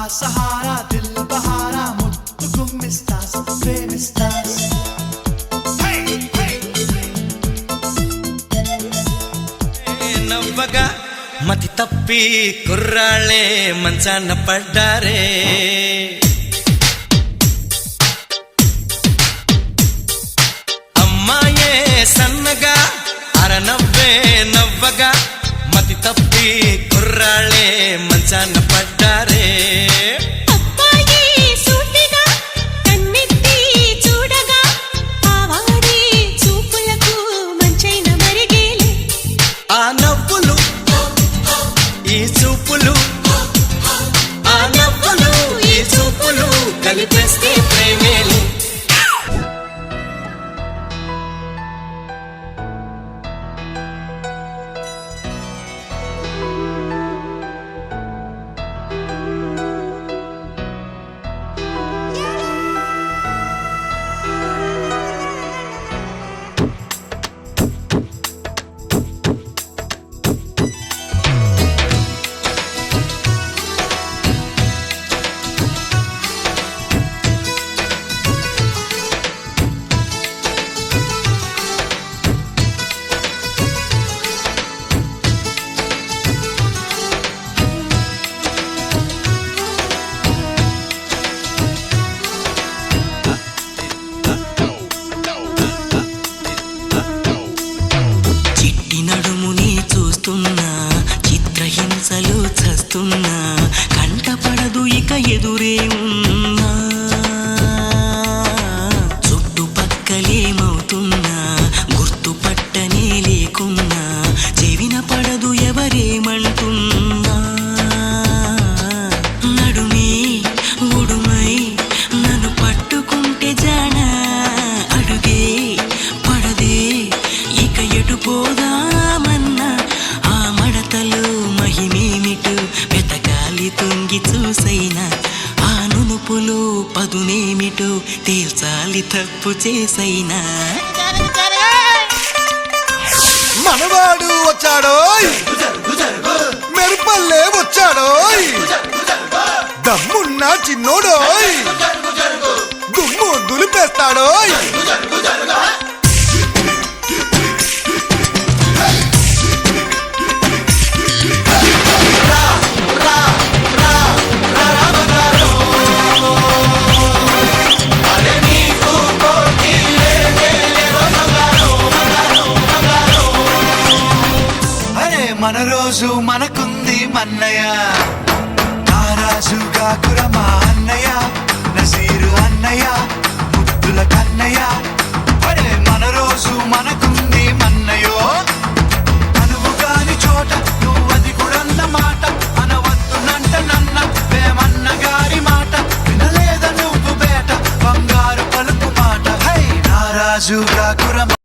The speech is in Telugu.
सहारा दिल बहारा मुझको गुम्मिस्तास प्रेमिस्तास నవ్వగా మతి తప్పి కుర్రాళ్ళే మంచాన పడ్డారే అమ్మాయే సన్నగా అరనవ్వే నవ్వగా మతి తప్పి కుర్రాళ్ళే మంచాన పడ్డారే ఆ నవ్వులు ఈ చూపులు ఆ నవ్వులు ఈ చూపులు కలిపేస్తే ప్రేమేలు చిత్రహింసలు చస్తున్నా కంటపడదు ఇక ఎదురే ఉన్నా చుట్టుపక్కలేమవుతున్నా గుర్తుపట్టనే లేకున్నా చెవిన పడదు ఎవరేమంటున్నా నడుమే ఉడుమై నన్ను పట్టుకుంటే జానా అడుగే పడదే ఇక ఎటు పోదామన్నా మహిమేమిటు వెతకాలి తొంగి చూసైనా ఆ నునుపులు పదునేమిటో తేల్చాలి తప్పు చేసైనా మనవాడు వచ్చాడోయ్ మెరుపల్లే వచ్చాడోయ్ దమ్మున్న చిన్నోడోయ్ దుమ్ము దులిపేస్తాడోయ్ మన రోజు మనకుంది మన్నయ్య నారాజుగా కురమా అన్నయ్య నసీరు అన్నయ్య ముద్దుల కన్నయ్య అరే మన రోజు మనకుంది మన్నయ్యో అనువు కాని చోట నువ్వది కూడన్న మాట అనవద్దునంట నన్న వేమన్న గారి మాట వినలేద నువ్వు బేట బంగారు పలుకు మాట హై నారాజుగా కురమా